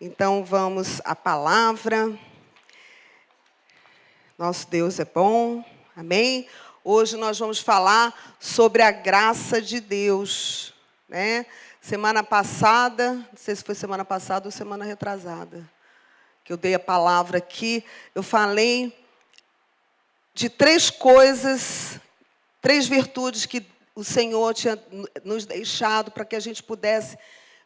Então, vamos à palavra. Nosso Deus é bom, amém? Hoje nós vamos falar sobre a graça de Deus, né? Semana passada, não sei se foi semana passada ou semana retrasada, que eu dei a palavra aqui, eu falei de 3 coisas, 3 virtudes que o Senhor tinha nos deixado para que a gente pudesse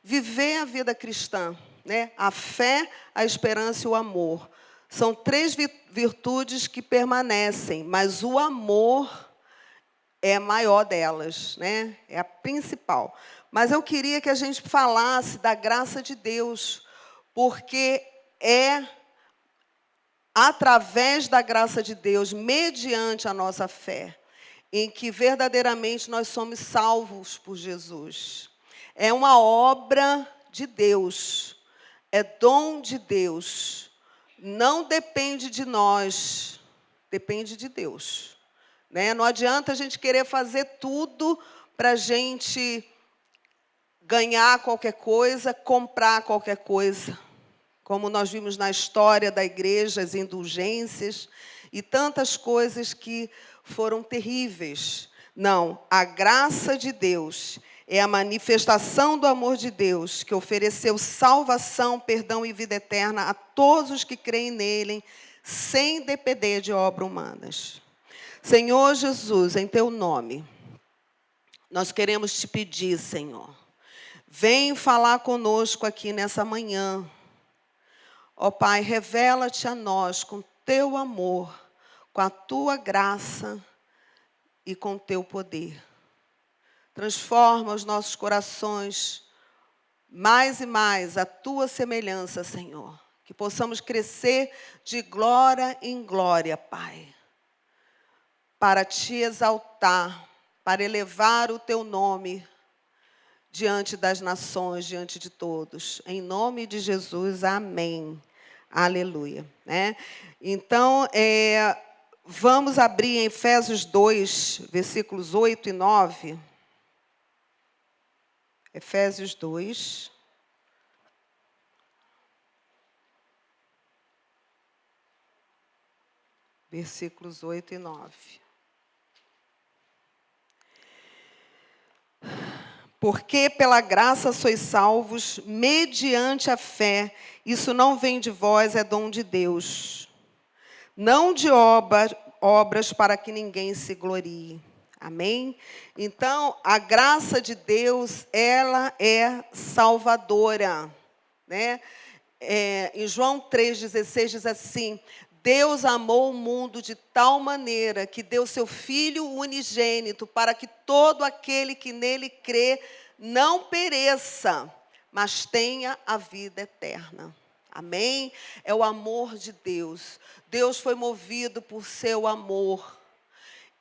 viver a vida cristã, né? A fé, a esperança e o amor. São 3 virtudes que permanecem, mas o amor é a maior delas, né? É a principal. Mas eu queria que a gente falasse da graça de Deus, porque é através da graça de Deus, mediante a nossa fé, em que verdadeiramente nós somos salvos por Jesus. É uma obra de Deus, é dom de Deus, não depende de nós, depende de Deus, né? Não adianta a gente querer fazer tudo para a gente ganhar qualquer coisa, comprar qualquer coisa, como nós vimos na história da igreja, as indulgências e tantas coisas que foram terríveis. Não, a graça de Deus é a manifestação do amor de Deus, que ofereceu salvação, perdão e vida eterna a todos os que creem nele, sem depender de obras humanas. Senhor Jesus, em teu nome, nós queremos te pedir, Senhor, vem falar conosco aqui nessa manhã. Ó Pai, revela-te a nós com teu amor, com a tua graça e com teu poder. Transforma os nossos corações mais e mais à tua semelhança, Senhor. Que possamos crescer de glória em glória, Pai, para te exaltar, para elevar o teu nome diante das nações, diante de todos. Em nome de Jesus, amém. Aleluia. Né? Então, vamos abrir em Efésios 2, versículos 8 e 9. Efésios 2. Versículos 8 e 9. Porque pela graça sois salvos, mediante a fé. Isso não vem de vós, é dom de Deus. Não de obras para que ninguém se glorie. Amém? Então, a graça de Deus, ela é salvadora, né? Em João 3,16 diz assim: Deus amou o mundo de tal maneira que deu seu Filho unigênito para que todo aquele que nele crê não pereça, mas tenha a vida eterna. Amém? É o amor de Deus. Deus foi movido por seu amor.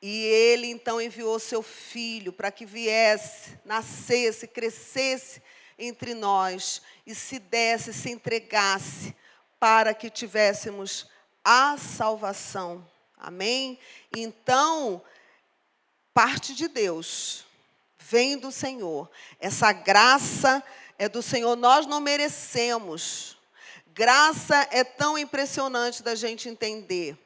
E Ele, então, enviou seu Filho para que viesse, nascesse, crescesse entre nós e se desse, se entregasse para que tivéssemos a salvação. Amém? Então, parte de Deus, vem do Senhor. Essa graça é do Senhor, nós não merecemos. Graça é tão impressionante da gente entender,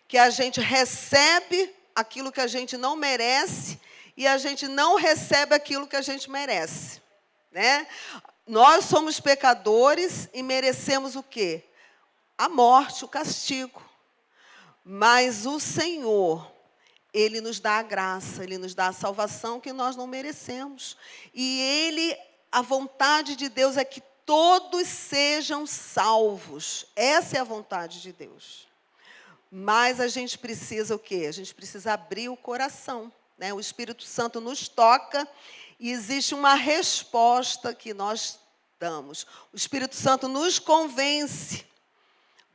que a gente recebe aquilo que a gente não merece e a gente não recebe aquilo que a gente merece, né? Nós somos pecadores e merecemos o quê? A morte, o castigo. Mas o Senhor, Ele nos dá a graça, Ele nos dá a salvação que nós não merecemos. E a vontade de Deus é que todos sejam salvos. Essa é a vontade de Deus. Mas a gente precisa o quê? A gente precisa abrir o coração, né? O Espírito Santo nos toca e existe uma resposta que nós damos. O Espírito Santo nos convence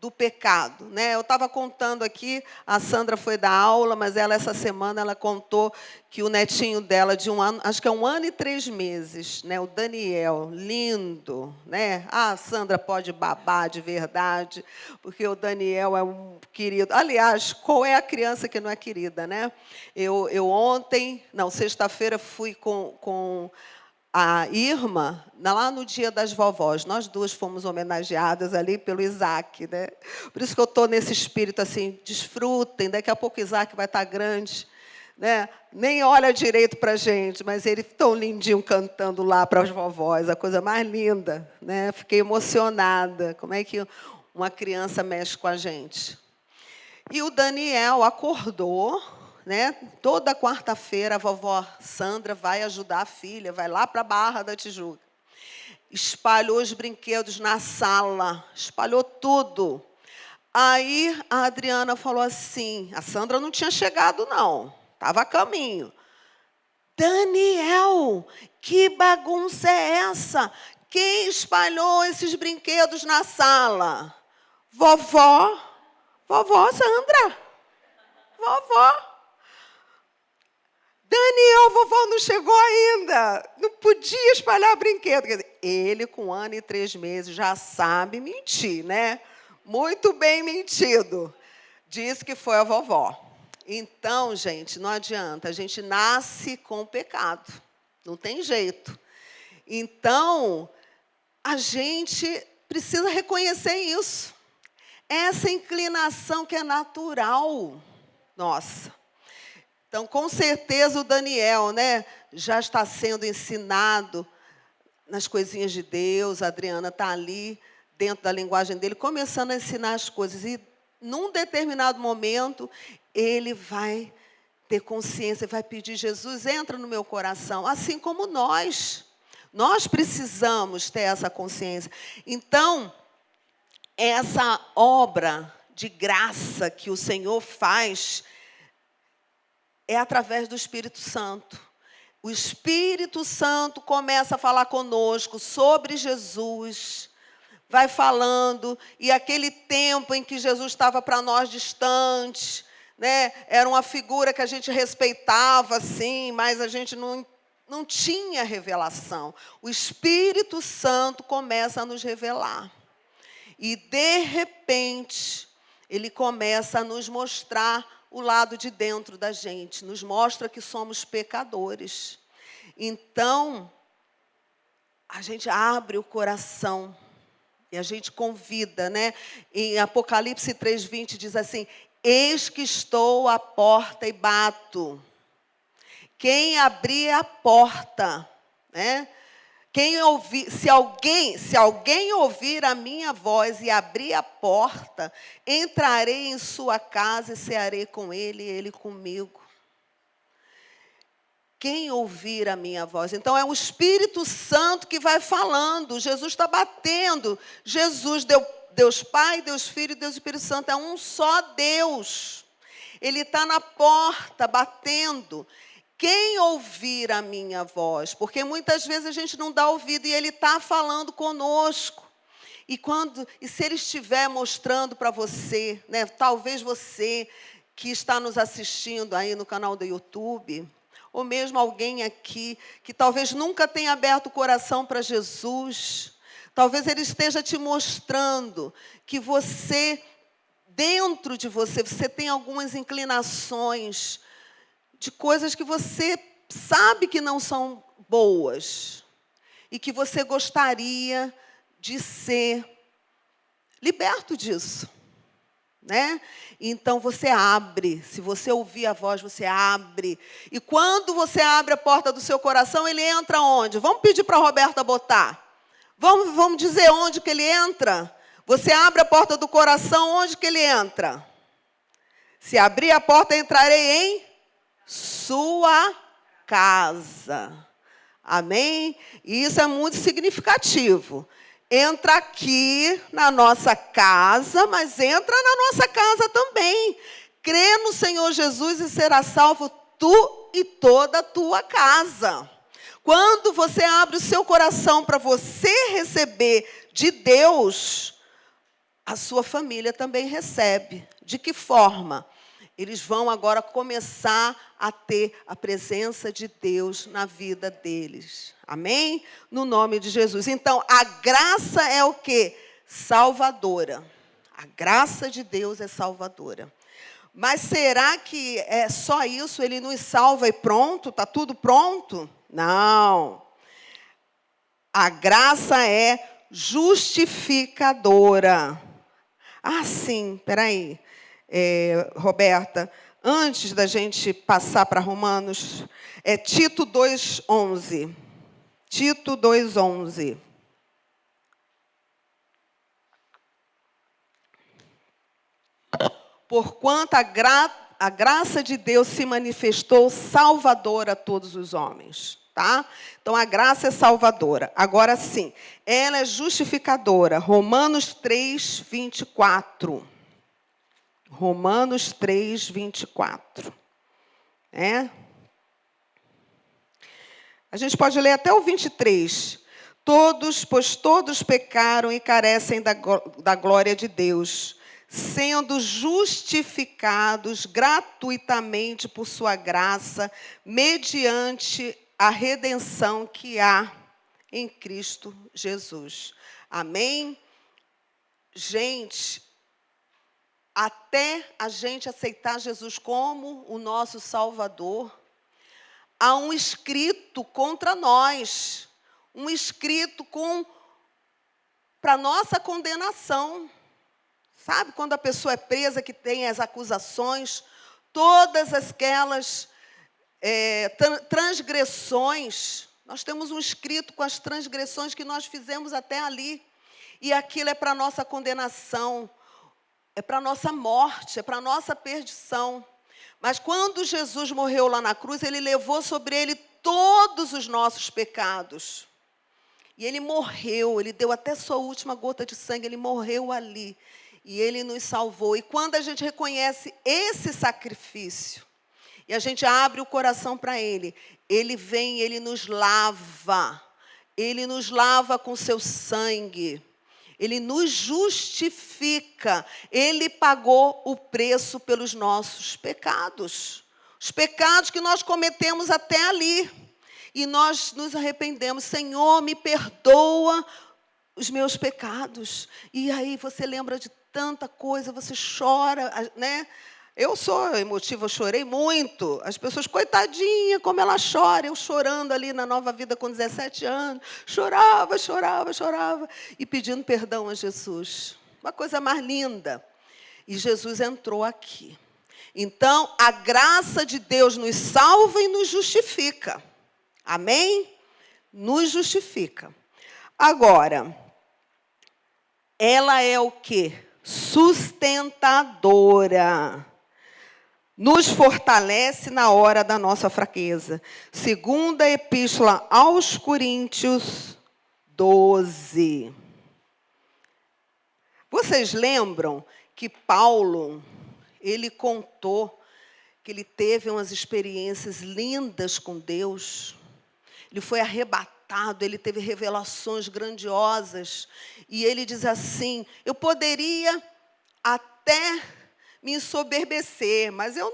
do pecado, né? Eu estava contando aqui, a Sandra foi dar aula, mas essa semana ela contou que o netinho dela de 1 ano, acho que é 1 ano e 3 meses, né? O Daniel, lindo, né? A Sandra pode babar de verdade, porque o Daniel é um querido. Aliás, qual é a criança que não é querida, né? Eu ontem, não, sexta-feira fui com a Irma, lá no Dia das Vovós, nós duas fomos homenageadas ali pelo Isaac, né? Por isso que eu estou nesse espírito assim, desfrutem, daqui a pouco o Isaac vai estar grande, né? Nem olha direito para a gente, mas ele tão lindinho cantando lá para as vovós, a coisa mais linda, né? Fiquei emocionada, como é que uma criança mexe com a gente. E o Daniel acordou, né? Toda quarta-feira a vovó Sandra vai ajudar a filha, vai lá para a Barra da Tijuca. Espalhou os brinquedos na sala, espalhou tudo. Aí a Adriana falou assim, a Sandra não tinha chegado não, estava a caminho. Daniel, que bagunça é essa? Quem espalhou esses brinquedos na sala? Vovó Sandra. Vovó. Daniel, vovó não chegou ainda. Não podia espalhar brinquedo. Quer dizer, ele, com 1 ano e 3 meses, já sabe mentir, né? Muito bem mentido. Disse que foi a vovó. Então, gente, não adianta. A gente nasce com o pecado. Não tem jeito. Então, a gente precisa reconhecer isso. Essa inclinação que é natural. Nossa. Então, com certeza, o Daniel, né, já está sendo ensinado nas coisinhas de Deus. A Adriana está ali, dentro da linguagem dele, começando a ensinar as coisas. E, num determinado momento, ele vai ter consciência, vai pedir, Jesus, entra no meu coração. Assim como nós. Nós precisamos ter essa consciência. Então, essa obra de graça que o Senhor faz é através do Espírito Santo. O Espírito Santo começa a falar conosco sobre Jesus, vai falando, e aquele tempo em que Jesus estava para nós distante, né, era uma figura que a gente respeitava, sim, mas a gente não tinha revelação. O Espírito Santo começa a nos revelar. E, de repente, ele começa a nos mostrar o lado de dentro da gente, nos mostra que somos pecadores. Então, a gente abre o coração e a gente convida, né? Em Apocalipse 3:20 diz assim, eis que estou à porta e bato. Quem abrir a porta, né? Quem ouvir, se alguém ouvir a minha voz e abrir a porta, entrarei em sua casa e cearei com ele e ele comigo. Quem ouvir a minha voz. Então, é o Espírito Santo que vai falando. Jesus está batendo. Jesus, Deus Pai, Deus Filho e Deus Espírito Santo. É um só Deus. Ele está na porta batendo. Quem ouvir a minha voz? Porque muitas vezes a gente não dá ouvido e ele está falando conosco. E se ele estiver mostrando para você, né, talvez você que está nos assistindo aí no canal do YouTube, ou mesmo alguém aqui que talvez nunca tenha aberto o coração para Jesus, talvez ele esteja te mostrando que você, dentro de você tem algumas inclinações de coisas que você sabe que não são boas e que você gostaria de ser liberto disso, né? Então você abre, se você ouvir a voz, você abre. E quando você abre a porta do seu coração, ele entra onde? Vamos pedir para a Roberta botar. Vamos dizer onde que ele entra? Você abre a porta do coração, onde que ele entra? Se abrir a porta, entrarei em sua casa. Amém? E isso é muito significativo. Entra aqui na nossa casa, mas entra na nossa casa também. Crê no Senhor Jesus e será salvo tu e toda a tua casa. Quando você abre o seu coração para você receber de Deus, a sua família também recebe. De que forma? Eles vão agora começar a ter a presença de Deus na vida deles. Amém? No nome de Jesus. Então, a graça é o quê? Salvadora. A graça de Deus é salvadora. Mas será que é só isso? Ele nos salva e pronto? Está tudo pronto? Não. A graça é justificadora. Ah, sim, peraí. Roberta, antes da gente passar para Romanos, Tito 2,11. Tito 2,11. Porquanto a graça de Deus se manifestou salvadora a todos os homens. Tá? Então, a graça é salvadora. Agora sim, ela é justificadora. Romanos 3, 24. Romanos 3, 24. A gente pode ler até o 23. Pois todos pecaram e carecem da glória de Deus, sendo justificados gratuitamente por sua graça, mediante a redenção que há em Cristo Jesus. Amém? Gente, até a gente aceitar Jesus como o nosso Salvador, há um escrito contra nós, um escrito para nossa condenação. Sabe quando a pessoa é presa, que tem as acusações, todas aquelas transgressões, nós temos um escrito com as transgressões que nós fizemos até ali, e aquilo é para a nossa condenação, é para a nossa morte, é para a nossa perdição. Mas quando Jesus morreu lá na cruz, ele levou sobre ele todos os nossos pecados. E ele morreu, ele deu até sua última gota de sangue, ele morreu ali. E ele nos salvou. E quando a gente reconhece esse sacrifício, e a gente abre o coração para ele, ele vem, ele nos lava com seu sangue, ele nos justifica, ele pagou o preço pelos nossos pecados, os pecados que nós cometemos até ali, e nós nos arrependemos. Senhor, me perdoa os meus pecados. E aí você lembra de tanta coisa, você chora, né? Eu sou emotiva, eu chorei muito. As pessoas, coitadinha, como ela chora. Eu chorando ali na Nova Vida com 17 anos. Chorava. E pedindo perdão a Jesus. Uma coisa mais linda. E Jesus entrou aqui. Então, a graça de Deus nos salva e nos justifica. Amém? Nos justifica. Agora, ela é o quê? Sustentadora. Nos fortalece na hora da nossa fraqueza. Segunda Epístola aos Coríntios 12. Vocês lembram que Paulo, ele contou que ele teve umas experiências lindas com Deus. Ele foi arrebatado, ele teve revelações grandiosas. E ele diz assim: eu poderia até me ensoberbecer, mas eu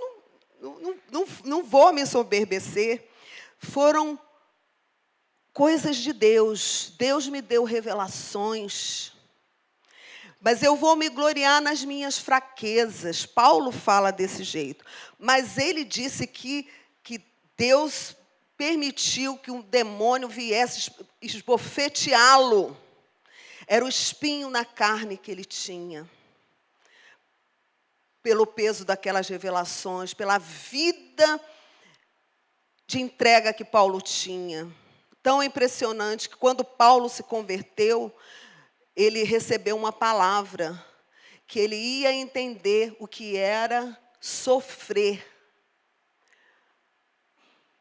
não vou me ensoberbecer. Foram coisas de Deus. Deus me deu revelações. Mas eu vou me gloriar nas minhas fraquezas. Paulo fala desse jeito. Mas ele disse que Deus permitiu que um demônio viesse esbofeteá-lo. Era o espinho na carne que ele tinha. Pelo peso daquelas revelações, pela vida de entrega que Paulo tinha. Tão impressionante que quando Paulo se converteu, ele recebeu uma palavra, que ele ia entender o que era sofrer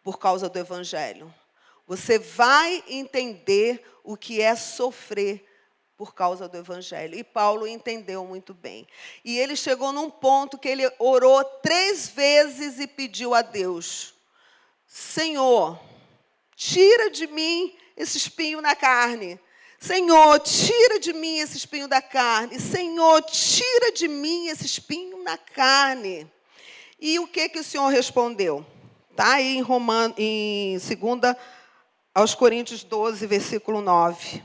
por causa do Evangelho. Você vai entender o que é sofrer por causa do Evangelho. E Paulo entendeu muito bem. E ele chegou num ponto que ele orou 3 vezes e pediu a Deus: Senhor, tira de mim esse espinho na carne. Senhor, tira de mim esse espinho da carne. Senhor, tira de mim esse espinho na carne. E o que o Senhor respondeu? Está aí em 2 aos Coríntios 12, versículo 9.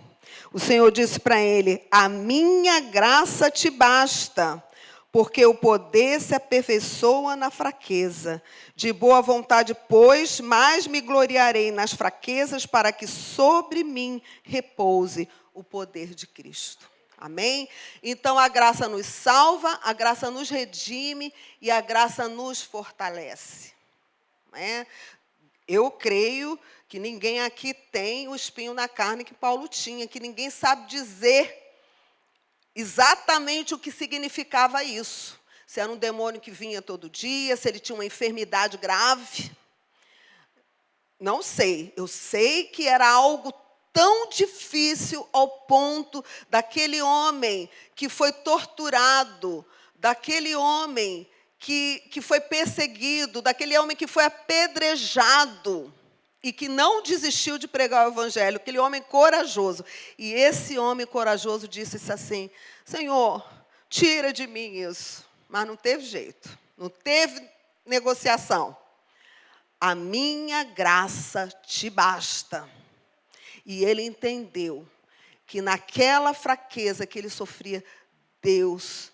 O Senhor disse para ele: a minha graça te basta, porque o poder se aperfeiçoa na fraqueza. De boa vontade, pois, mais me gloriarei nas fraquezas, para que sobre mim repouse o poder de Cristo. Amém? Então, a graça nos salva, a graça nos redime e a graça nos fortalece. Não é? Eu creio que ninguém aqui tem o espinho na carne que Paulo tinha, que ninguém sabe dizer exatamente o que significava isso. Se era um demônio que vinha todo dia, se ele tinha uma enfermidade grave. Não sei. Eu sei que era algo tão difícil ao ponto daquele homem que foi torturado, daquele homem que foi perseguido, daquele homem que foi apedrejado e que não desistiu de pregar o evangelho, aquele homem corajoso. E esse homem corajoso disse assim: Senhor, tira de mim isso. Mas não teve jeito, não teve negociação. A minha graça te basta. E ele entendeu que naquela fraqueza que ele sofria, Deus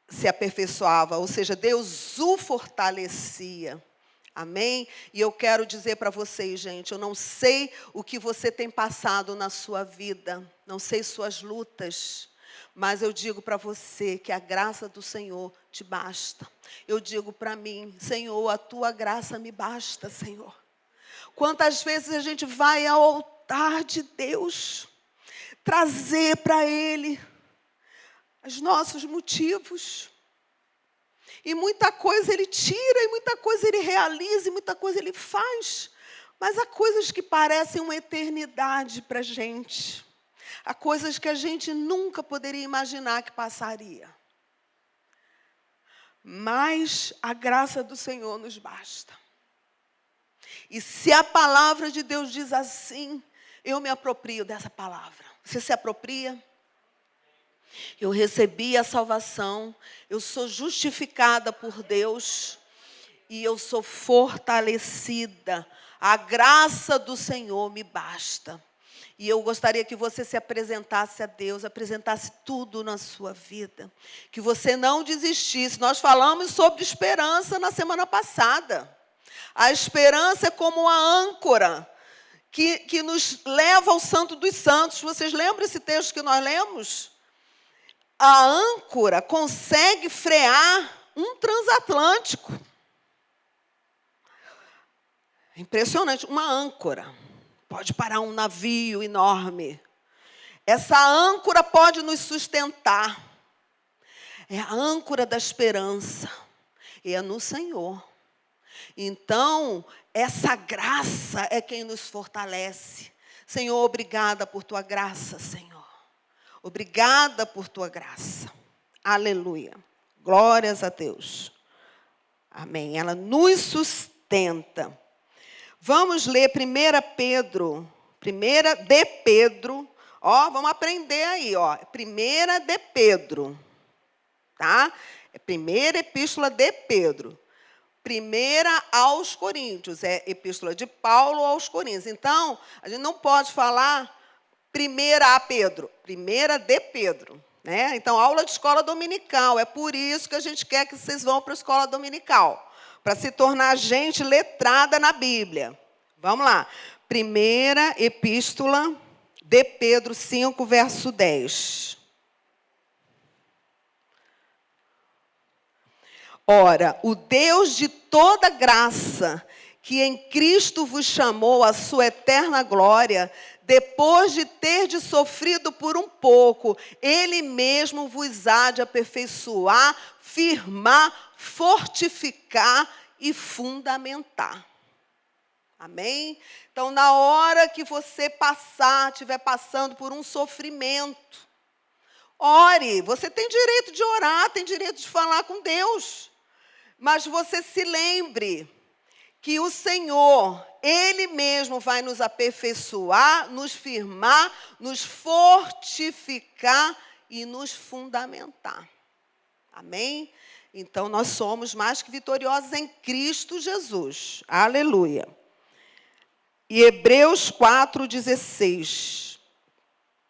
se aperfeiçoava, ou seja, Deus o fortalecia. Amém? E eu quero dizer para vocês, gente, eu não sei o que você tem passado na sua vida, não sei suas lutas, mas eu digo para você que a graça do Senhor te basta. Eu digo para mim, Senhor, a tua graça me basta, Senhor. Quantas vezes a gente vai ao altar de Deus, trazer para Ele os nossos motivos. E muita coisa Ele tira, e muita coisa Ele realiza, e muita coisa Ele faz. Mas há coisas que parecem uma eternidade para a gente. Há coisas que a gente nunca poderia imaginar que passaria. Mas a graça do Senhor nos basta. E se a palavra de Deus diz assim, eu me aproprio dessa palavra. Você se apropria? Eu recebi a salvação, eu sou justificada por Deus e eu sou fortalecida. A graça do Senhor me basta. E eu gostaria que você se apresentasse a Deus, apresentasse tudo na sua vida. Que você não desistisse. Nós falamos sobre esperança na semana passada. A esperança é como uma âncora que nos leva ao Santo dos Santos. Vocês lembram esse texto que nós lemos? A âncora consegue frear um transatlântico. Impressionante, uma âncora pode parar um navio enorme. Essa âncora pode nos sustentar. É a âncora da esperança. E é no Senhor. Então, essa graça é quem nos fortalece. Senhor, obrigada por tua graça, Senhor. Obrigada por tua graça. Aleluia. Glórias a Deus. Amém. Ela nos sustenta. Vamos ler 1 Pedro. 1 de Pedro. Ó, vamos aprender aí, ó. 1 de Pedro. Tá? É 1ª epístola de Pedro. 1 aos Coríntios, é epístola de Paulo aos Coríntios. Então, a gente não pode falar 1 a Pedro, 1 de Pedro. Né? Então, aula de escola dominical. É por isso que a gente quer que vocês vão para a escola dominical, para se tornar gente letrada na Bíblia. Vamos lá. 1 epístola de Pedro 5, verso 10. Ora, o Deus de toda graça, que em Cristo vos chamou à sua eterna glória, depois de terdes sofrido por um pouco, Ele mesmo vos há de aperfeiçoar, firmar, fortificar e fundamentar. Amém? Então, na hora que você estiver passando por um sofrimento, ore. Você tem direito de orar, tem direito de falar com Deus. Mas você se lembre que o Senhor, Ele mesmo vai nos aperfeiçoar, nos firmar, nos fortificar e nos fundamentar. Amém? Então, nós somos mais que vitoriosos em Cristo Jesus. Aleluia. E Hebreus 4:16.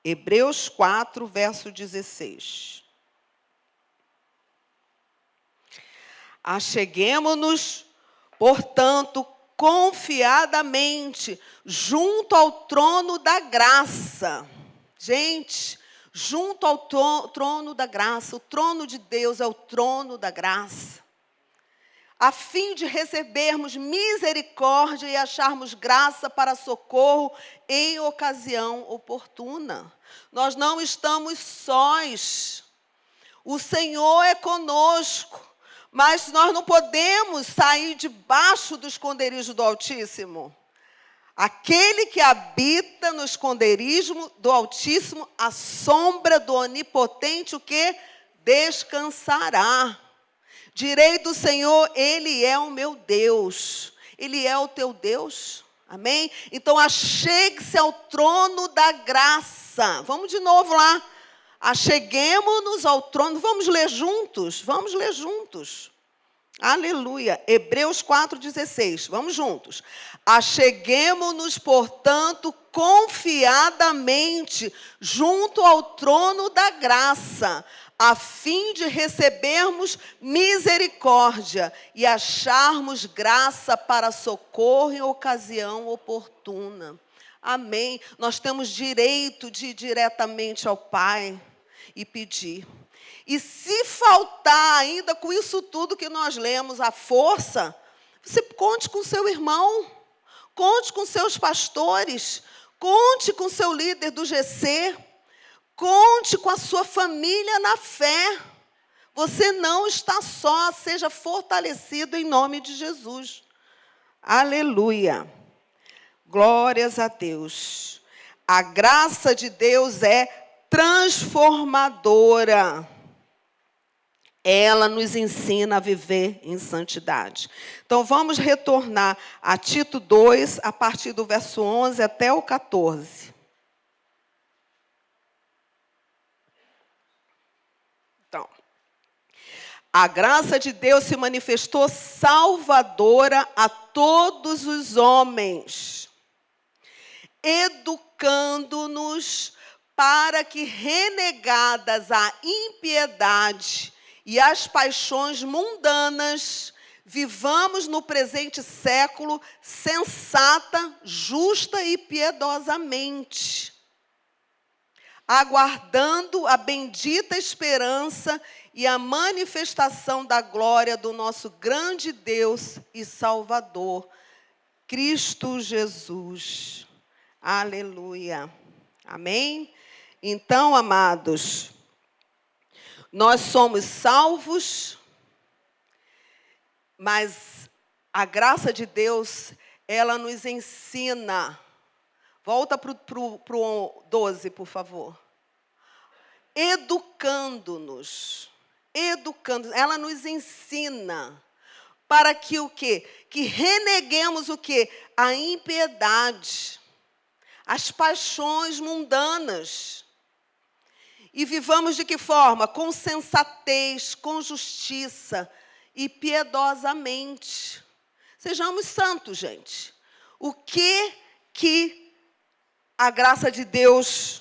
Hebreus 4, verso 16. Acheguemo-nos, portanto, confiadamente, junto ao trono da graça. Gente, junto ao trono da graça. O trono de Deus é o trono da graça. A fim de recebermos misericórdia e acharmos graça para socorro em ocasião oportuna. Nós não estamos sós. O Senhor é conosco, mas nós não podemos sair debaixo do esconderijo do Altíssimo. Aquele que habita no esconderijo do Altíssimo, a sombra do Onipotente, o que? Descansará. Direi do Senhor, Ele é o meu Deus. Ele é o teu Deus. Amém? Então, achegue-se ao trono da graça. Vamos de novo lá. Acheguemo-nos ao trono. Vamos ler juntos? Vamos ler juntos. Aleluia. Hebreus 4,16. Vamos juntos. Acheguemo-nos, portanto, confiadamente junto ao trono da graça, a fim de recebermos misericórdia e acharmos graça para socorro em ocasião oportuna. Amém. Nós temos direito de ir diretamente ao Pai e pedir. E se faltar ainda com isso tudo que nós lemos, a força, você conte com seu irmão, conte com seus pastores, conte com seu líder do GC, conte com a sua família na fé. Você não está só, seja fortalecido em nome de Jesus. Aleluia. Glórias a Deus. A graça de Deus é transformadora. Ela nos ensina a viver em santidade. Então, vamos retornar a Tito 2, a partir do verso 11 até o 14. Então, a graça de Deus se manifestou salvadora a todos os homens, educando-nos para que, renegadas a impiedade e as paixões mundanas, vivamos no presente século sensata, justa e piedosamente, aguardando a bendita esperança e a manifestação da glória do nosso grande Deus e Salvador, Cristo Jesus. Aleluia. Amém? Então, amados, nós somos salvos, mas a graça de Deus, ela nos ensina. Volta para o 12, por favor. Educando-nos. Ela nos ensina para que o quê? Que reneguemos o quê? A impiedade, as paixões mundanas. E vivamos de que forma? Com sensatez, com justiça e piedosamente. Sejamos santos, gente. O que a graça de Deus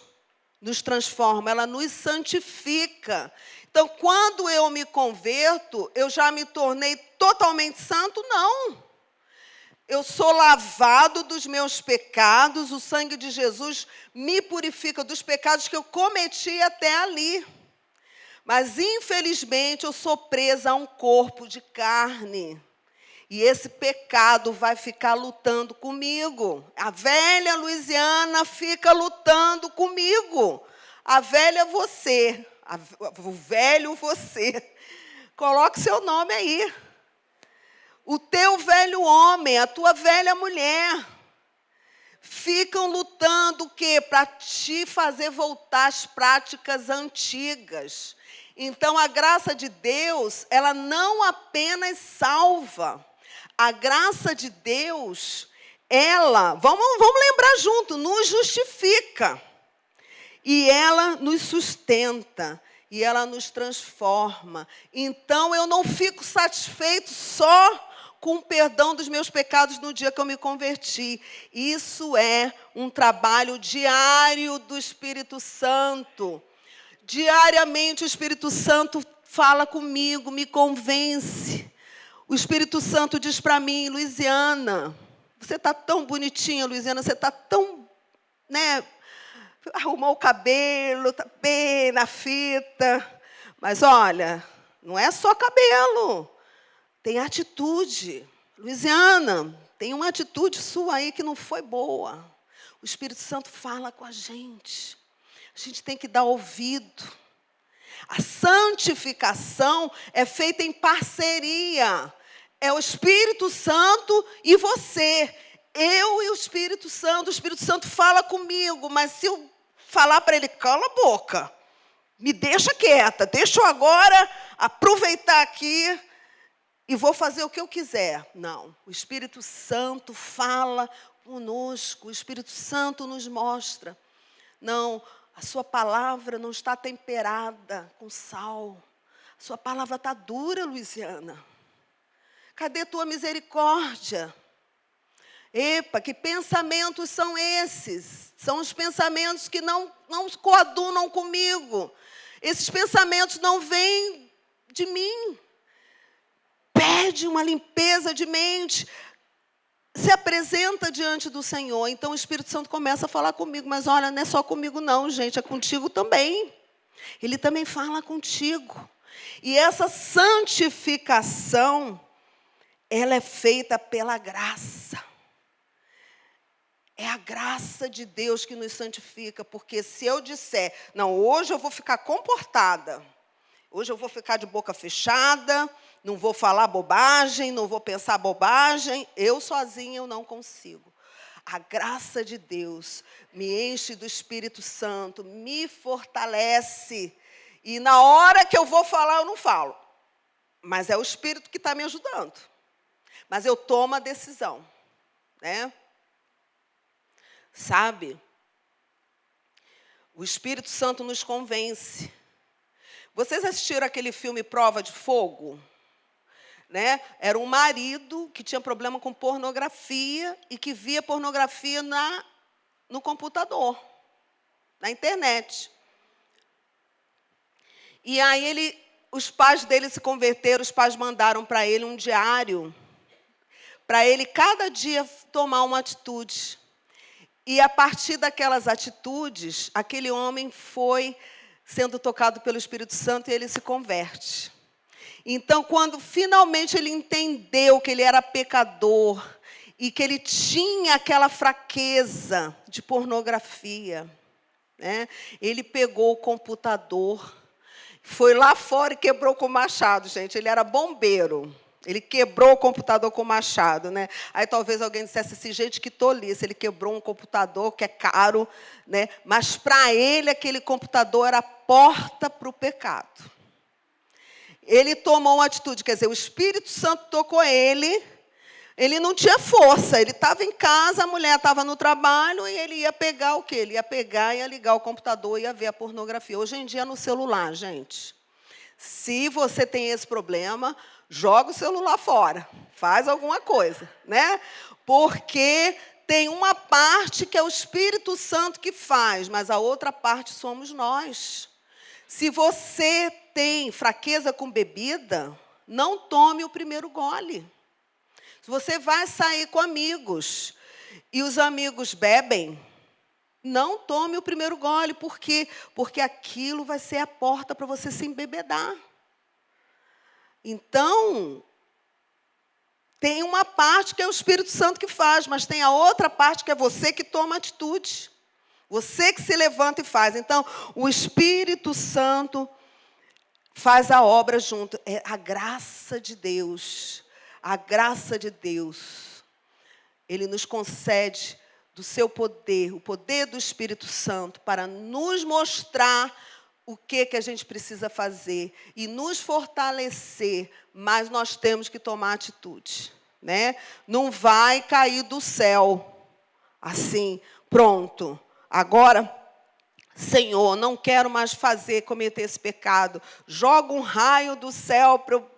nos transforma? Ela nos santifica. Então, quando eu me converto, eu já me tornei totalmente santo? Não. Eu sou lavado dos meus pecados, o sangue de Jesus me purifica dos pecados que eu cometi até ali. Mas, infelizmente, eu sou presa a um corpo de carne. E esse pecado vai ficar lutando comigo. A velha Luiziana fica lutando comigo. A velha você, o velho você. Coloque seu nome aí. O teu velho homem, a tua velha mulher, ficam lutando o quê? Para te fazer voltar às práticas antigas. Então, a graça de Deus, ela não apenas salva. A graça de Deus, ela, vamos lembrar junto, nos justifica. E ela nos sustenta. E ela nos transforma. Então, eu não fico satisfeito só com o perdão dos meus pecados no dia que eu me converti. Isso é um trabalho diário do Espírito Santo. Diariamente o Espírito Santo fala comigo, me convence. O Espírito Santo diz para mim, Luiziana, você está tão bonitinha, Luiziana, você está tão, né, arrumou o cabelo, está bem na fita. Mas olha, não é só cabelo, tem atitude. Luiziana, tem uma atitude sua aí que não foi boa. O Espírito Santo fala com a gente tem que dar ouvido. A santificação é feita em parceria. É o Espírito Santo e você. Eu e o Espírito Santo fala comigo, mas se eu falar para ele, cala a boca, me deixa quieta, deixa eu agora aproveitar aqui e vou fazer o que eu quiser. Não, o Espírito Santo fala conosco, o Espírito Santo nos mostra. Não, a sua palavra não está temperada com sal. A sua palavra está dura, Luiziana. Cadê tua misericórdia? Epa, que pensamentos são esses? São os pensamentos que não coadunam comigo. Esses pensamentos não vêm de mim. Pede uma limpeza de mente. Se apresenta diante do Senhor. Então o Espírito Santo começa a falar comigo. Mas olha, não é só comigo não, gente. É contigo também. Ele também fala contigo. E essa santificação, ela é feita pela graça. É a graça de Deus que nos santifica. Porque se eu disser, não, hoje eu vou ficar comportada. Hoje eu vou ficar de boca fechada, não vou falar bobagem, não vou pensar bobagem. Eu sozinha eu não consigo. A graça de Deus me enche do Espírito Santo, me fortalece. E na hora que eu vou falar, eu não falo. Mas é o Espírito que está me ajudando. Mas eu tomo a decisão, né? Sabe? O Espírito Santo nos convence. Vocês assistiram aquele filme Prova de Fogo? Né? Era um marido que tinha problema com pornografia e que via pornografia no computador, na internet. E aí os pais dele se converteram, os pais mandaram para ele um diário, para ele cada dia tomar uma atitude. E a partir daquelas atitudes, aquele homem foi sendo tocado pelo Espírito Santo e ele se converte. Então, quando finalmente ele entendeu que ele era pecador e que ele tinha aquela fraqueza de pornografia, né, ele pegou o computador, foi lá fora e quebrou com o machado, gente. Ele era bombeiro. Ele quebrou o computador com o machado, né? Aí talvez alguém dissesse assim, gente, que tolice, ele quebrou um computador que é caro, né? Mas para ele aquele computador era a porta para o pecado. Ele tomou uma atitude, quer dizer, o Espírito Santo tocou ele não tinha força, ele estava em casa, a mulher estava no trabalho e ele ia pegar o quê? Ele ia pegar, ia ligar o computador, ia ver a pornografia. Hoje em dia é no celular, gente. Se você tem esse problema, joga o celular fora, faz alguma coisa, né? Porque tem uma parte que é o Espírito Santo que faz, mas a outra parte somos nós. Se você tem fraqueza com bebida, não tome o primeiro gole. Se você vai sair com amigos e os amigos bebem, não tome o primeiro gole. Por quê? Porque aquilo vai ser a porta para você se embebedar. Então, tem uma parte que é o Espírito Santo que faz, mas tem a outra parte que é você que toma atitude. Você que se levanta e faz. Então, o Espírito Santo faz a obra junto. É a graça de Deus. A graça de Deus. Ele nos concede do seu poder, o poder do Espírito Santo, para nos mostrar o que a gente precisa fazer e nos fortalecer, mas nós temos que tomar atitude, né? Não vai cair do céu assim, pronto. Agora, Senhor, não quero mais cometer esse pecado. Joga um raio do céu para eu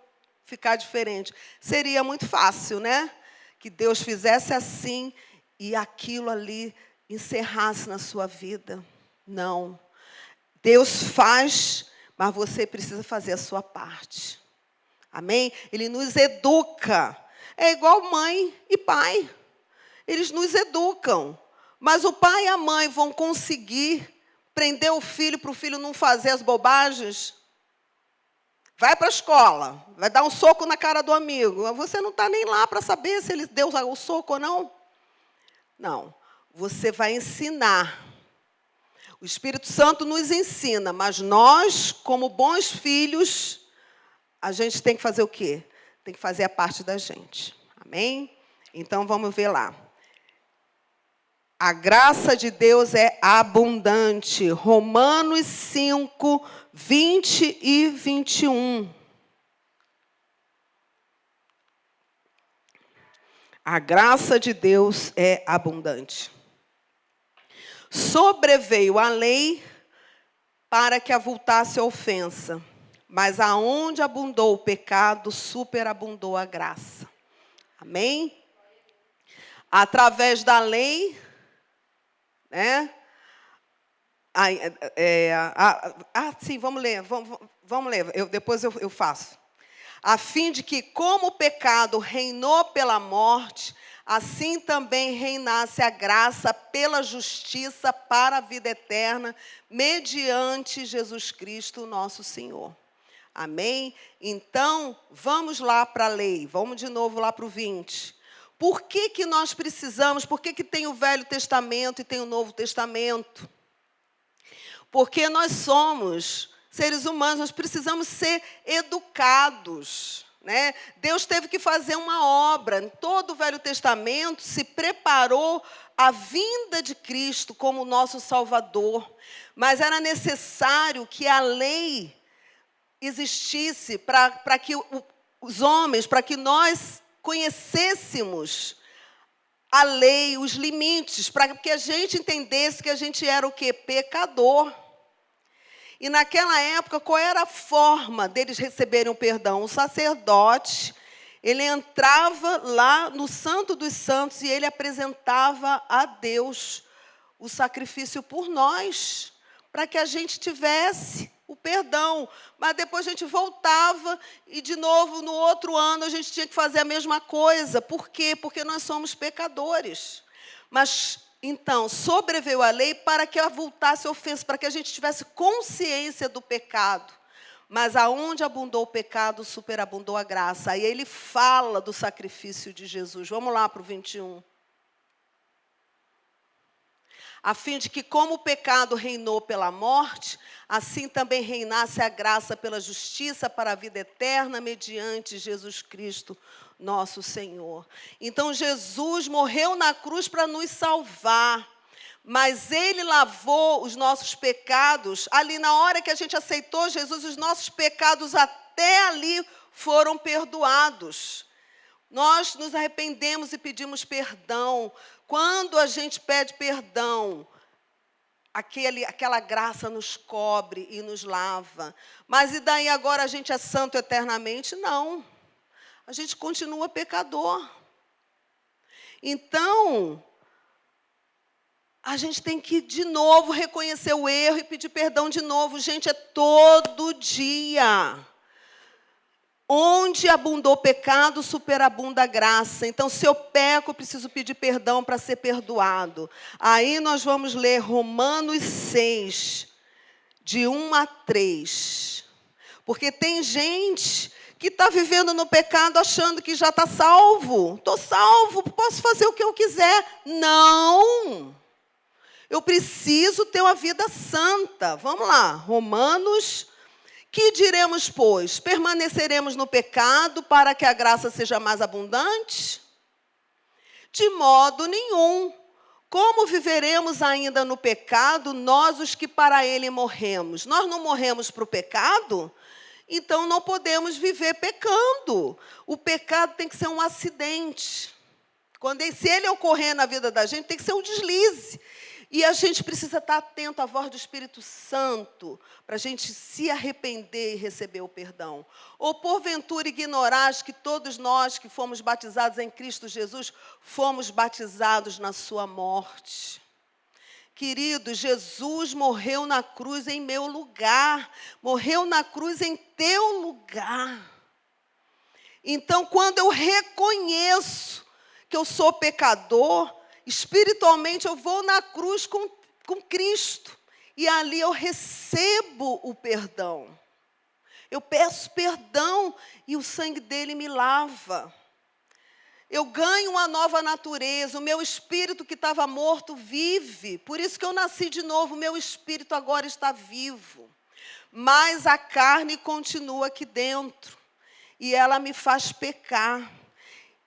ficar diferente. Seria muito fácil, né? Que Deus fizesse assim e aquilo ali encerrasse na sua vida. Não. Deus faz, mas você precisa fazer a sua parte. Amém? Ele nos educa. É igual mãe e pai. Eles nos educam. Mas o pai e a mãe vão conseguir prender o filho para o filho não fazer as bobagens? Vai para a escola, vai dar um soco na cara do amigo. Você não está nem lá para saber se ele deu o soco ou não. Não, você vai ensinar. O Espírito Santo nos ensina, mas nós, como bons filhos, a gente tem que fazer o quê? Tem que fazer a parte da gente. Amém? Então, vamos ver lá. A graça de Deus é abundante. Romanos 5, 20 e 21. A graça de Deus é abundante. Sobreveio a lei para que avultasse a ofensa, mas aonde abundou o pecado, superabundou a graça. Amém? Através da lei, né? Sim, vamos ler. Vamos ler. Depois eu faço. A fim de que, como o pecado reinou pela morte, assim também reinasse a graça pela justiça para a vida eterna, mediante Jesus Cristo, nosso Senhor. Amém? Então, vamos lá para a lei. Vamos de novo lá para o 20. Por que nós precisamos? Por que tem o Velho Testamento e tem o Novo Testamento? Porque nós somos seres humanos, nós precisamos ser educados, né? Deus teve que fazer uma obra. Em todo o Velho Testamento se preparou a vinda de Cristo como nosso Salvador. Mas era necessário que a lei existisse para que os homens, para que nós conhecêssemos a lei, os limites, para que a gente entendesse que a gente era o quê? Pecador. E naquela época, qual era a forma deles receberem o perdão? O sacerdote, ele entrava lá no Santo dos Santos e ele apresentava a Deus o sacrifício por nós, para que a gente tivesse o perdão. Mas depois a gente voltava e, de novo, no outro ano, a gente tinha que fazer a mesma coisa. Por quê? Porque nós somos pecadores. Mas, então, sobreveio a lei para que avultasse a ofensa, para que a gente tivesse consciência do pecado. Mas aonde abundou o pecado, superabundou a graça. Aí ele fala do sacrifício de Jesus. Vamos lá para o 21. A fim de que, como o pecado reinou pela morte, assim também reinasse a graça pela justiça para a vida eterna, mediante Jesus Cristo, nosso Senhor. Então, Jesus morreu na cruz para nos salvar, mas Ele lavou os nossos pecados. Ali, na hora que a gente aceitou Jesus, os nossos pecados até ali foram perdoados. Nós nos arrependemos e pedimos perdão. Quando a gente pede perdão, aquela graça nos cobre e nos lava. Mas e daí agora a gente é santo eternamente? Não. A gente continua pecador. Então, a gente tem que, de novo, reconhecer o erro e pedir perdão de novo. Gente, é todo dia. Onde abundou o pecado, superabunda a graça. Então, se eu peco, eu preciso pedir perdão para ser perdoado. Aí nós vamos ler Romanos 6, de 1 a 3. Porque tem gente que está vivendo no pecado achando que já está salvo. Estou salvo, posso fazer o que eu quiser. Não! Eu preciso ter uma vida santa. Vamos lá, Romanos. Que diremos, pois? Permaneceremos no pecado para que a graça seja mais abundante? De modo nenhum. Como viveremos ainda no pecado, nós os que para ele morremos? Nós não morremos para o pecado? Então não podemos viver pecando. O pecado tem que ser um acidente. Se ele ocorrer na vida da gente, tem que ser um deslize. E a gente precisa estar atento à voz do Espírito Santo para a gente se arrepender e receber o perdão. Ou, porventura, ignorais que todos nós que fomos batizados em Cristo Jesus, fomos batizados na sua morte. Querido, Jesus morreu na cruz em meu lugar. Morreu na cruz em teu lugar. Então, quando eu reconheço que eu sou pecador, espiritualmente eu vou na cruz com Cristo. E ali eu recebo o perdão. Eu peço perdão e o sangue dele me lava. Eu ganho uma nova natureza, o meu espírito que estava morto vive. Por isso que eu nasci de novo, o meu espírito agora está vivo. Mas a carne continua aqui dentro. E ela me faz pecar.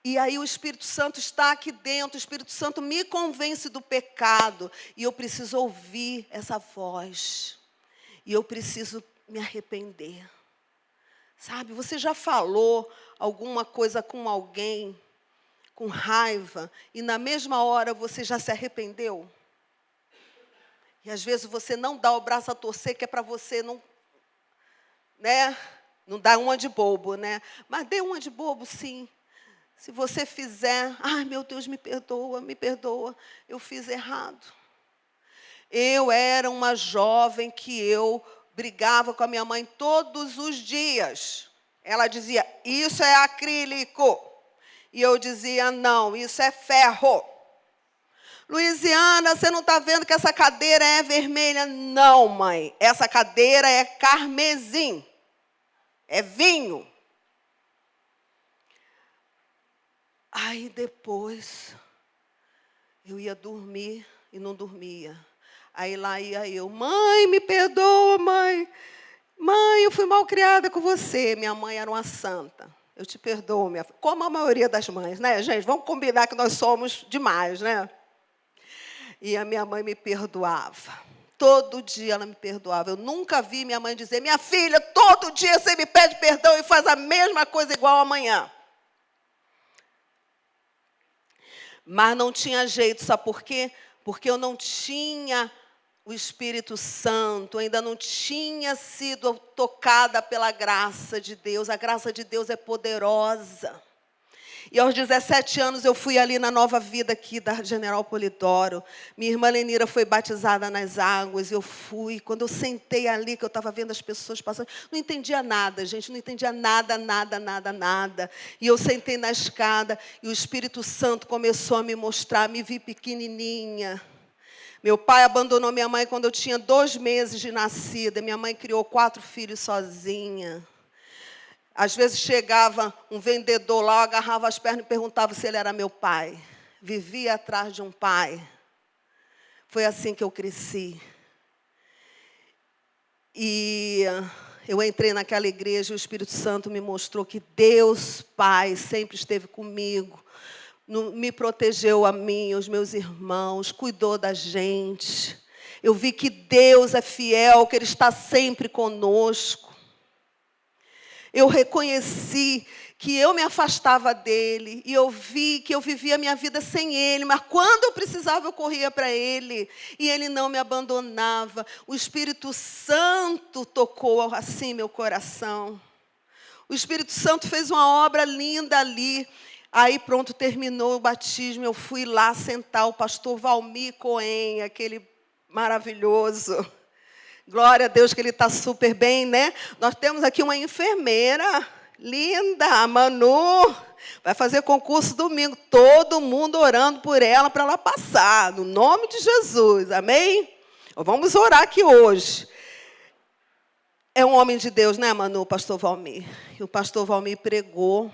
E aí o Espírito Santo está aqui dentro, o Espírito Santo me convence do pecado. E eu preciso ouvir essa voz. E eu preciso me arrepender. Sabe, você já falou alguma coisa com alguém, com raiva, e na mesma hora você já se arrependeu? E às vezes você não dá o braço a torcer, que é para você não, né? Não dar uma de bobo, né? Mas dê uma de bobo, sim. Se você fizer, ai meu Deus, me perdoa, eu fiz errado. Eu era uma jovem que eu brigava com a minha mãe todos os dias. Ela dizia, isso é acrílico. E eu dizia, não, isso é ferro. Luiziana, você não está vendo que essa cadeira é vermelha? Não, mãe, essa cadeira é carmesim. É vinho. Aí depois, eu ia dormir e não dormia. Aí lá ia eu, mãe, me perdoa, mãe. Mãe, eu fui mal criada com você. Minha mãe era uma santa. Eu te perdoo, minha filha. Como a maioria das mães, né, gente? Vamos combinar que nós somos demais, né? E a minha mãe me perdoava. Todo dia ela me perdoava. Eu nunca vi minha mãe dizer, minha filha, todo dia você me pede perdão e faz a mesma coisa igual amanhã. Mas não tinha jeito, sabe por quê? Porque eu não tinha o Espírito Santo, ainda não tinha sido tocada pela graça de Deus. A graça de Deus é poderosa. E aos 17 anos eu fui ali na Nova Vida aqui da General Polidoro. Minha irmã Lenira foi batizada nas águas. Eu fui. Quando eu sentei ali, que eu estava vendo as pessoas passando, não entendia nada, gente. Não entendia nada. E eu sentei na escada e o Espírito Santo começou a me mostrar. Me vi pequenininha. Meu pai abandonou minha mãe quando eu tinha 2 meses de nascida. Minha mãe criou 4 filhos sozinha. Às vezes chegava um vendedor lá, eu agarrava as pernas e perguntava se ele era meu pai. Vivia atrás de um pai. Foi assim que eu cresci. E eu entrei naquela igreja e o Espírito Santo me mostrou que Deus, Pai, sempre esteve comigo. Me protegeu a mim, os meus irmãos, cuidou da gente. Eu vi que Deus é fiel, que Ele está sempre conosco. Eu reconheci que eu me afastava dele e eu vi que eu vivia a minha vida sem ele, mas quando eu precisava eu corria para ele e ele não me abandonava. O Espírito Santo tocou assim meu coração. O Espírito Santo fez uma obra linda ali. Aí pronto, terminou o batismo, eu fui lá sentar o pastor Valmir Cohen, aquele maravilhoso. Glória a Deus que ele está super bem, né? Nós temos aqui uma enfermeira linda, a Manu. Vai fazer concurso domingo. Todo mundo orando por ela para ela passar. No nome de Jesus, amém? Vamos orar aqui hoje. É um homem de Deus, né, Manu, o pastor Valmir? E o pastor Valmir pregou.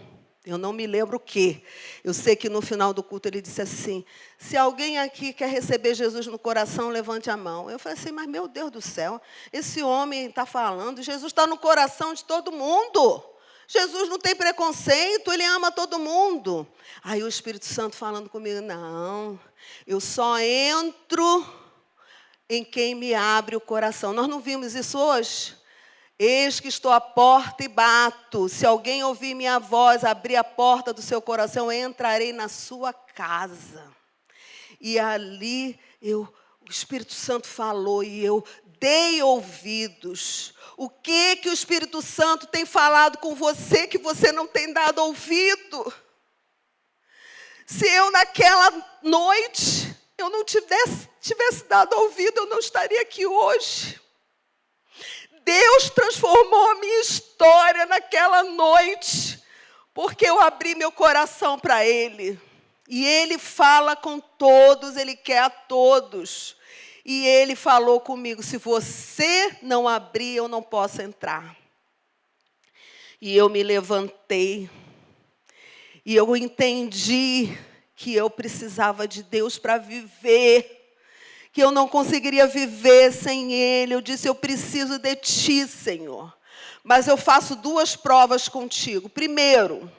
Eu não me lembro o quê. Eu sei que no final do culto ele disse assim, se alguém aqui quer receber Jesus no coração, levante a mão. Eu falei assim, mas meu Deus do céu, esse homem está falando, Jesus está no coração de todo mundo. Jesus não tem preconceito, Ele ama todo mundo. Aí o Espírito Santo falando comigo, não, eu só entro em quem me abre o coração. Nós não vimos isso hoje? Eis que estou à porta e bato. Se alguém ouvir minha voz, abrir a porta do seu coração, eu entrarei na sua casa. E ali o Espírito Santo falou e eu dei ouvidos. O que o Espírito Santo tem falado com você que você não tem dado ouvido? Se eu naquela noite eu não tivesse dado ouvido, eu não estaria aqui hoje. Deus transformou a minha história naquela noite, Porque eu abri meu coração para Ele. E Ele fala com todos, Ele quer a todos. E Ele falou comigo, se você não abrir, eu não posso entrar. E eu me levantei. E eu entendi que eu precisava de Deus para viver. Que eu não conseguiria viver sem Ele. Eu disse, eu preciso de Ti, Senhor. Mas eu faço 2 provas contigo. Primeiro,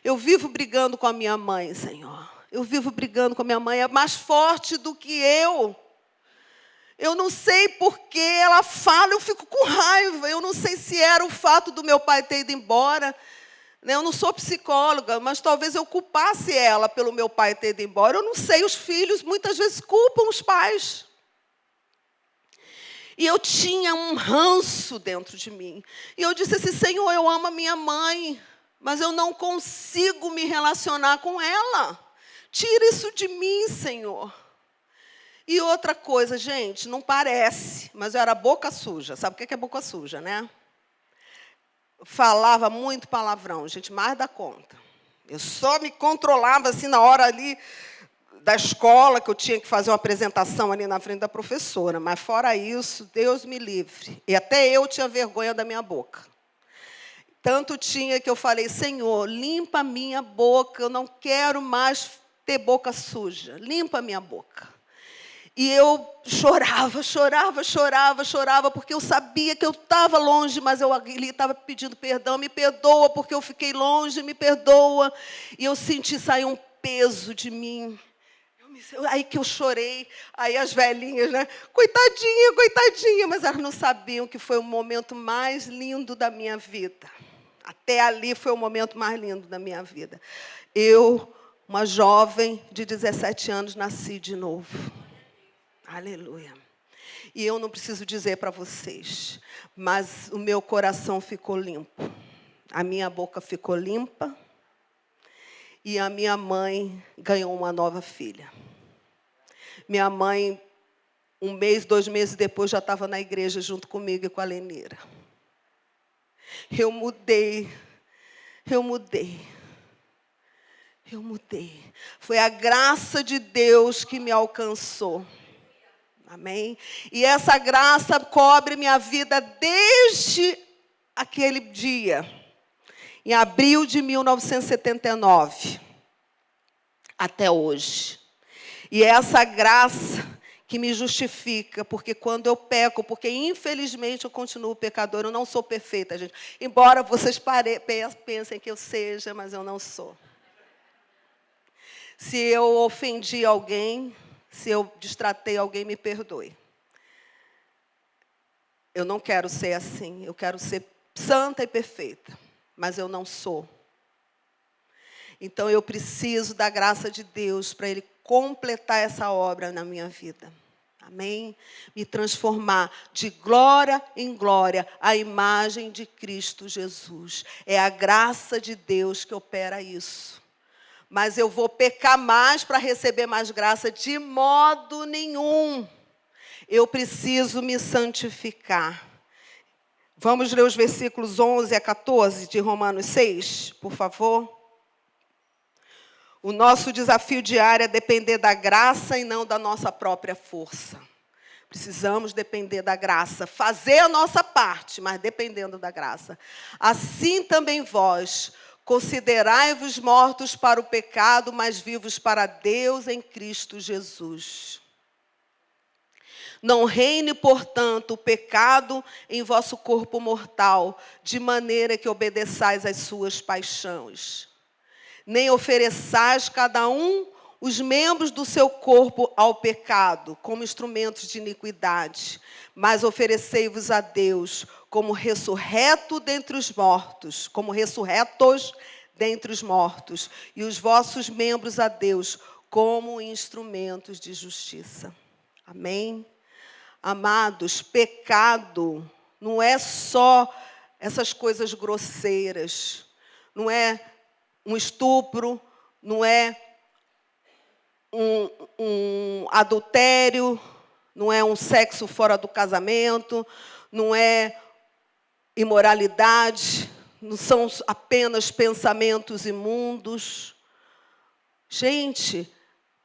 eu vivo brigando com a minha mãe, Senhor. Eu vivo brigando com a minha mãe. É mais forte do que eu. Eu não sei por que ela fala, eu fico com raiva. Eu não sei se era o fato do meu pai ter ido embora. Eu não sou psicóloga, mas talvez eu culpasse ela pelo meu pai ter ido embora. Eu não sei, os filhos muitas vezes culpam os pais. E eu tinha um ranço dentro de mim. E eu disse assim, Senhor, eu amo a minha mãe, mas eu não consigo me relacionar com ela. Tira isso de mim, Senhor. E outra coisa, gente, não parece, mas eu era boca suja. Sabe o que é boca suja, né? Falava muito palavrão, gente, mais da conta. Eu só me controlava assim na hora ali da escola, que eu tinha que fazer uma apresentação ali na frente da professora. Mas fora isso, Deus me livre. E até eu tinha vergonha da minha boca. Tanto tinha que eu falei, Senhor, limpa a minha boca, eu não quero mais ter boca suja. Limpa a minha boca. E eu chorava, porque eu sabia que eu estava longe, mas eu ali estava pedindo perdão. Me perdoa, porque eu fiquei longe, me perdoa. E eu senti sair um peso de mim. Aí que eu chorei, aí as velhinhas, né? Coitadinha, coitadinha. Mas elas não sabiam que foi o momento mais lindo da minha vida. Até ali foi o momento mais lindo da minha vida. Eu, uma jovem de 17 anos, nasci de novo. Aleluia. E eu não preciso dizer para vocês, mas o meu coração ficou limpo. A minha boca ficou limpa. E a minha mãe ganhou uma nova filha. Minha mãe, 1 mês, 2 meses depois, já estava na igreja junto comigo e com a Lenira. Eu mudei. Foi a graça de Deus que me alcançou. Amém? E essa graça cobre minha vida desde aquele dia, em abril de 1979, até hoje. E é essa graça que me justifica, porque quando eu peco, porque infelizmente eu continuo pecador, eu não sou perfeita, gente. Embora vocês pensem que eu seja, mas eu não sou. Se eu ofendi alguém, se eu destratei alguém, me perdoe. Eu não quero ser assim. Eu quero ser santa e perfeita. Mas eu não sou. Então, eu preciso da graça de Deus para Ele completar essa obra na minha vida. Amém? Me transformar de glória em glória à imagem de Cristo Jesus. É a graça de Deus que opera isso. Mas eu vou pecar mais para receber mais graça? De modo nenhum. Eu preciso me santificar. Vamos ler os versículos 11 a 14 de Romanos 6, por favor. O nosso desafio diário é depender da graça e não da nossa própria força. Precisamos depender da graça, fazer a nossa parte, mas dependendo da graça. Assim também vós, considerai-vos mortos para o pecado, mas vivos para Deus em Cristo Jesus. Não reine, portanto, o pecado em vosso corpo mortal, de maneira que obedeçais às suas paixões. Nem ofereçais cada um os membros do seu corpo ao pecado, como instrumentos de iniquidade, mas oferecei-vos a Deus como ressurreto dentre os mortos, como ressurretos dentre os mortos, e os vossos membros a Deus como instrumentos de justiça. Amém? Amados, pecado não é só essas coisas grosseiras, não é um estupro, não é um adultério, não é um sexo fora do casamento, não é imoralidade, não são apenas pensamentos imundos. Gente,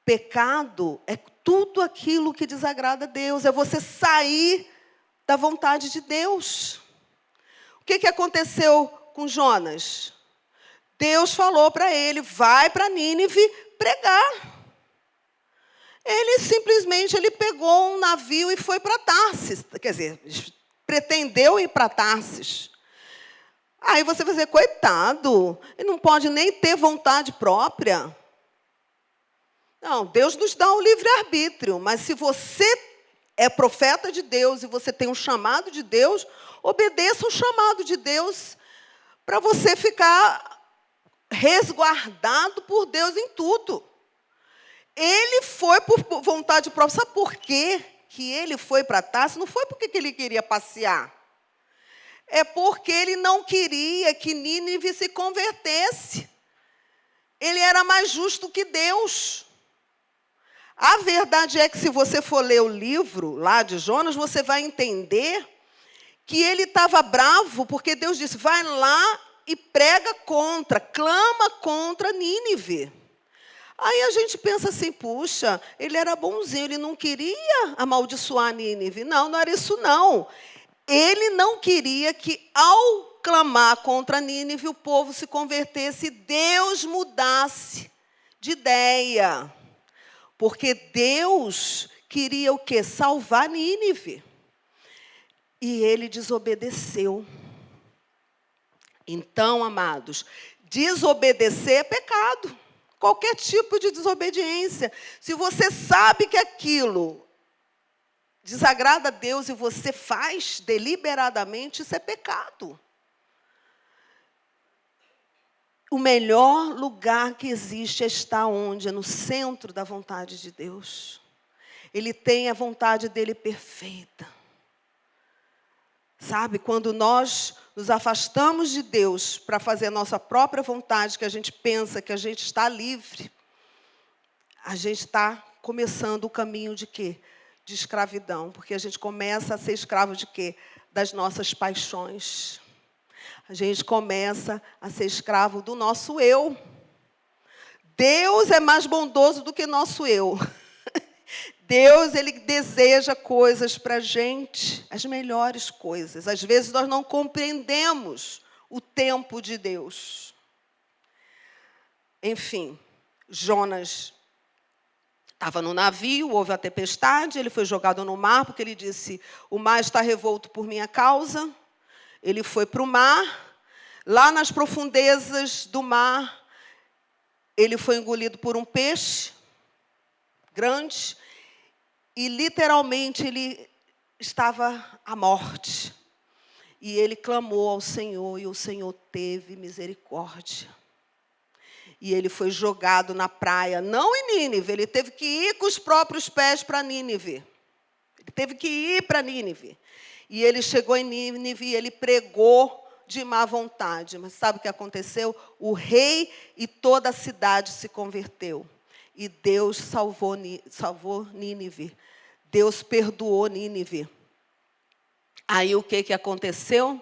pecado é tudo aquilo que desagrada a Deus, é você sair da vontade de Deus. O que aconteceu com Jonas? Deus falou para ele, vai para Nínive pregar. Ele simplesmente pegou um navio e foi para Tarsis. Quer dizer, pretendeu ir para Tarsis. Aí você vai dizer, coitado, ele não pode nem ter vontade própria. Não, Deus nos dá o livre-arbítrio, mas se você é profeta de Deus e você tem um chamado de Deus, obedeça o chamado de Deus para você ficar resguardado por Deus em tudo. Ele foi por vontade própria. Sabe por quê que ele foi para Tarsis? Não foi porque ele queria passear. É porque ele não queria que Nínive se convertesse. Ele era mais justo que Deus. A verdade é que, se você for ler o livro lá de Jonas, você vai entender que ele estava bravo porque Deus disse, vai lá e prega contra, clama contra Nínive. Aí a gente pensa assim, puxa, ele era bonzinho, ele não queria amaldiçoar Nínive. Não, não era isso não. Ele não queria que, ao clamar contra Nínive, o povo se convertesse e Deus mudasse de ideia. Porque Deus queria o quê? Salvar Nínive. E ele desobedeceu. Então, amados, desobedecer é pecado. Qualquer tipo de desobediência. Se você sabe que aquilo desagrada a Deus e você faz deliberadamente, isso é pecado. O melhor lugar que existe é estar onde? É no centro da vontade de Deus. Ele tem a vontade dele perfeita. Sabe, quando nós nos afastamos de Deus para fazer a nossa própria vontade, que a gente pensa que a gente está livre, a gente está começando o caminho de quê? De escravidão. Porque a gente começa a ser escravo de quê? Das nossas paixões. A gente começa a ser escravo do nosso eu. Deus é mais bondoso do que nosso eu. Deus, ele deseja coisas para a gente, as melhores coisas. Às vezes nós não compreendemos o tempo de Deus. Enfim, Jonas estava no navio, houve a tempestade, ele foi jogado no mar, porque ele disse, o mar está revolto por minha causa. Ele foi para o mar, lá nas profundezas do mar, ele foi engolido por um peixe grande, e literalmente ele estava à morte. E ele clamou ao Senhor, e o Senhor teve misericórdia. E ele foi jogado na praia, não em Nínive, ele teve que ir com os próprios pés para Nínive. Ele teve que ir para Nínive. E ele chegou em Nínive e ele pregou de má vontade. Mas sabe o que aconteceu? O rei e toda a cidade se converteu. E Deus salvou Nínive. Deus perdoou Nínive. Aí o que aconteceu?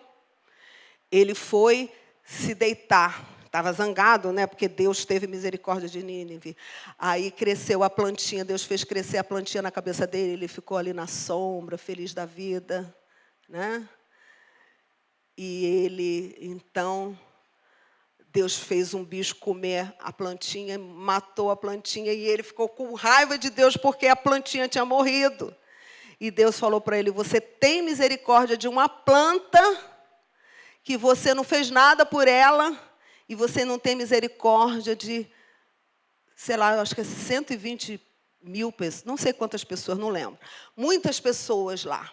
Ele foi se deitar. Estava zangado, né? Porque Deus teve misericórdia de Nínive. Aí cresceu a plantinha, Deus fez crescer a plantinha na cabeça dele, ele ficou ali na sombra, feliz da vida, né? E ele, então, Deus fez um bicho comer a plantinha, matou a plantinha, e ele ficou com raiva de Deus porque a plantinha tinha morrido. E Deus falou para ele, você tem misericórdia de uma planta que você não fez nada por ela, e você não tem misericórdia de, sei lá, eu acho que é 120 mil pessoas, não sei quantas pessoas, não lembro. Muitas pessoas lá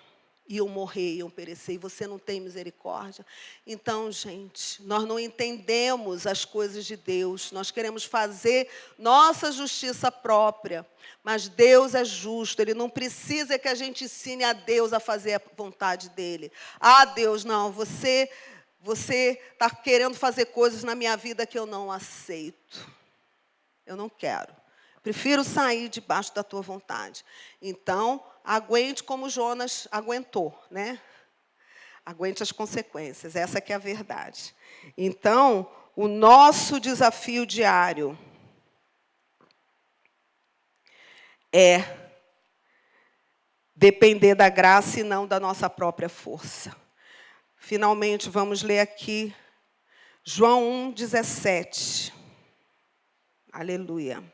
iam morrer, iam perecer, e você não tem misericórdia. Então, gente, nós não entendemos as coisas de Deus, nós queremos fazer nossa justiça própria, mas Deus é justo, Ele não precisa que a gente ensine a Deus a fazer a vontade dEle. Ah, Deus, não, você está querendo fazer coisas na minha vida que eu não aceito. Eu não quero. Prefiro sair debaixo da tua vontade. Então, aguente como Jonas aguentou, né? Aguente as consequências, essa que é a verdade. Então, o nosso desafio diário é depender da graça e não da nossa própria força. Finalmente, vamos ler aqui João 1,17. Aleluia.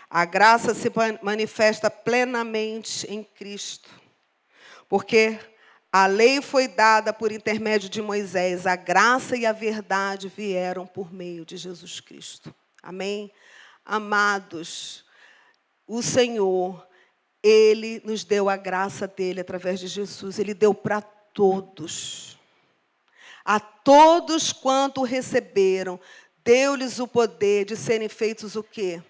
A graça se manifesta plenamente em Cristo, porque a lei foi dada por intermédio de Moisés, a graça e a verdade vieram por meio de Jesus Cristo. Amém? Amados, o Senhor, Ele nos deu a graça dEle através de Jesus. Ele deu para todos. A todos quanto receberam, deu-lhes o poder de serem feitos o quê?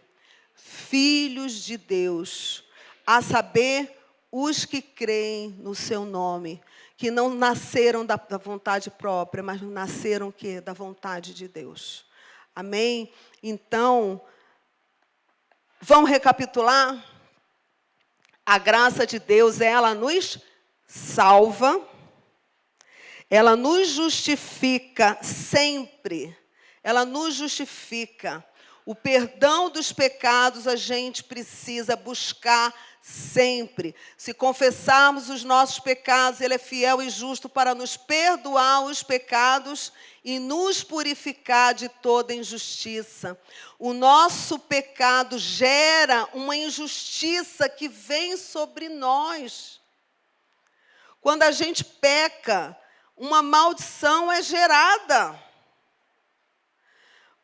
Filhos de Deus, a saber, os que creem no seu nome, que não nasceram da vontade própria, mas nasceram o quê? Da vontade de Deus. Amém? Então, vamos recapitular? A graça de Deus, ela nos salva, ela nos justifica sempre, ela nos justifica. O perdão dos pecados a gente precisa buscar sempre. Se confessarmos os nossos pecados, Ele é fiel e justo para nos perdoar os pecados e nos purificar de toda injustiça. O nosso pecado gera uma injustiça que vem sobre nós. Quando a gente peca, uma maldição é gerada.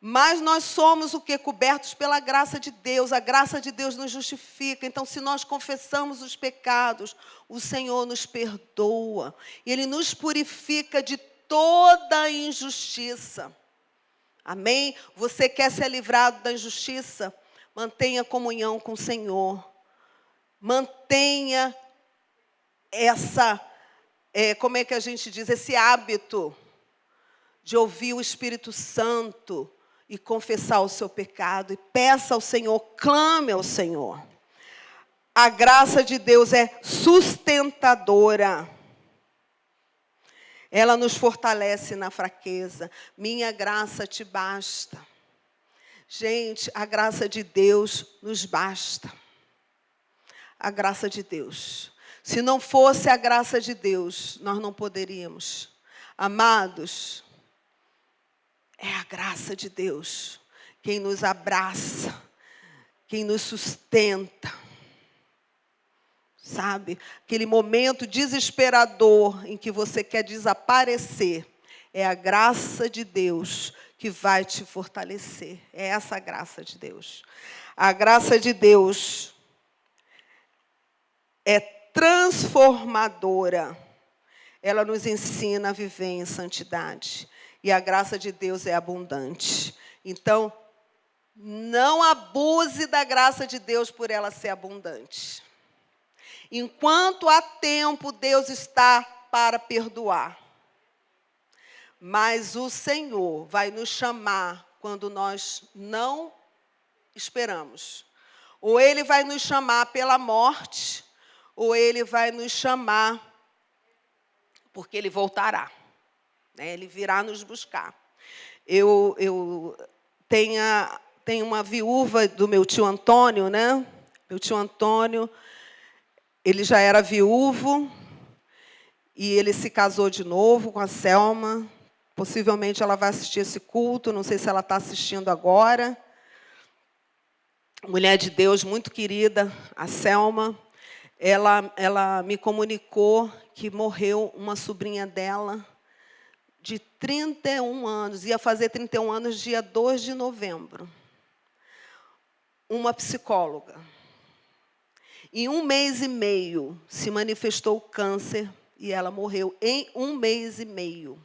Mas nós somos o quê? Cobertos pela graça de Deus. A graça de Deus nos justifica. Então, se nós confessamos os pecados, o Senhor nos perdoa. E Ele nos purifica de toda injustiça. Amém? Você quer ser livrado da injustiça? Mantenha comunhão com o Senhor. Mantenha como é que a gente diz? Esse hábito de ouvir o Espírito Santo e confessar o seu pecado, e peça ao Senhor, clame ao Senhor. A graça de Deus é sustentadora. Ela nos fortalece na fraqueza. Minha graça te basta. Gente, a graça de Deus nos basta. A graça de Deus. Se não fosse a graça de Deus, nós não poderíamos. Amados, é a graça de Deus quem nos abraça, quem nos sustenta. Sabe? Aquele momento desesperador em que você quer desaparecer, é a graça de Deus que vai te fortalecer. É essa a graça de Deus. A graça de Deus é transformadora. Ela nos ensina a viver em santidade. E a graça de Deus é abundante. Então, não abuse da graça de Deus por ela ser abundante. Enquanto há tempo, Deus está para perdoar. Mas o Senhor vai nos chamar quando nós não esperamos. Ou Ele vai nos chamar pela morte, ou Ele vai nos chamar porque Ele voltará. Ele virá nos buscar. Eu tenho uma viúva do meu tio Antônio, né? Meu tio Antônio, ele já era viúvo e ele se casou de novo com a Selma. Possivelmente ela vai assistir esse culto, não sei se ela está assistindo agora. Mulher de Deus muito querida, a Selma. Ela me comunicou que morreu uma sobrinha dela, de 31 anos, ia fazer 31 anos dia 2 de novembro. Uma psicóloga. Em 1 mês e meio se manifestou o câncer e ela morreu em 1 mês e meio.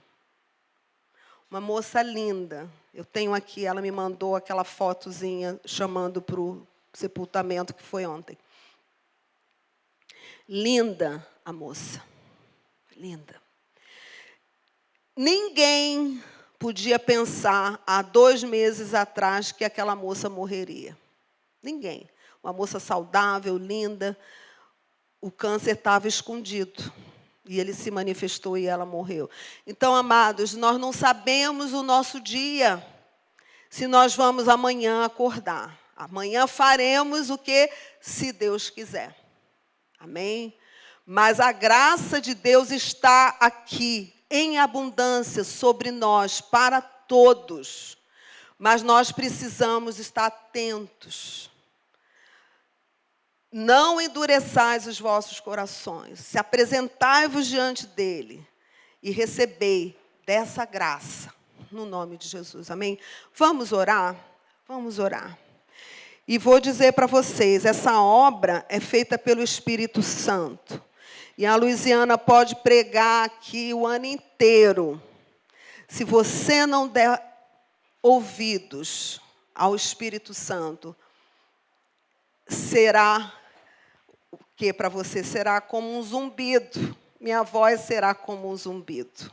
Uma moça linda. Eu tenho aqui, ela me mandou aquela fotozinha chamando para o sepultamento que foi ontem. Linda a moça. Linda. Ninguém podia pensar, há 2 meses atrás, que aquela moça morreria. Ninguém. Uma moça saudável, linda. O câncer estava escondido. E ele se manifestou e ela morreu. Então, amados, nós não sabemos o nosso dia, se nós vamos amanhã acordar. Amanhã faremos o que? Se Deus quiser. Amém? Mas a graça de Deus está aqui, em abundância, sobre nós, para todos. Mas nós precisamos estar atentos. Não endureçais os vossos corações, se apresentai-vos diante dele e recebei dessa graça, no nome de Jesus, amém? Vamos orar? Vamos orar. E vou dizer para vocês, essa obra é feita pelo Espírito Santo. E a Luiziana pode pregar aqui o ano inteiro. Se você não der ouvidos ao Espírito Santo, será o que para você? Será como um zumbido. Minha voz será como um zumbido.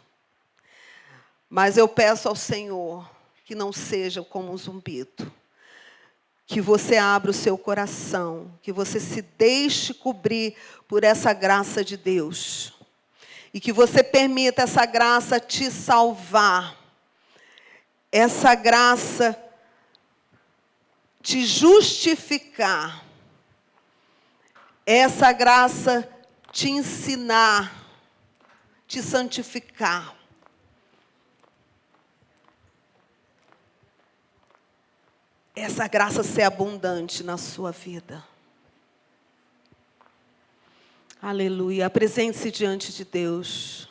Mas eu peço ao Senhor que não seja como um zumbido. Que você abra o seu coração, que você se deixe cobrir por essa graça de Deus. E que você permita essa graça te salvar. Essa graça te justificar. Essa graça te ensinar, te santificar. Essa graça ser abundante na sua vida. Aleluia. Apresente-se diante de Deus.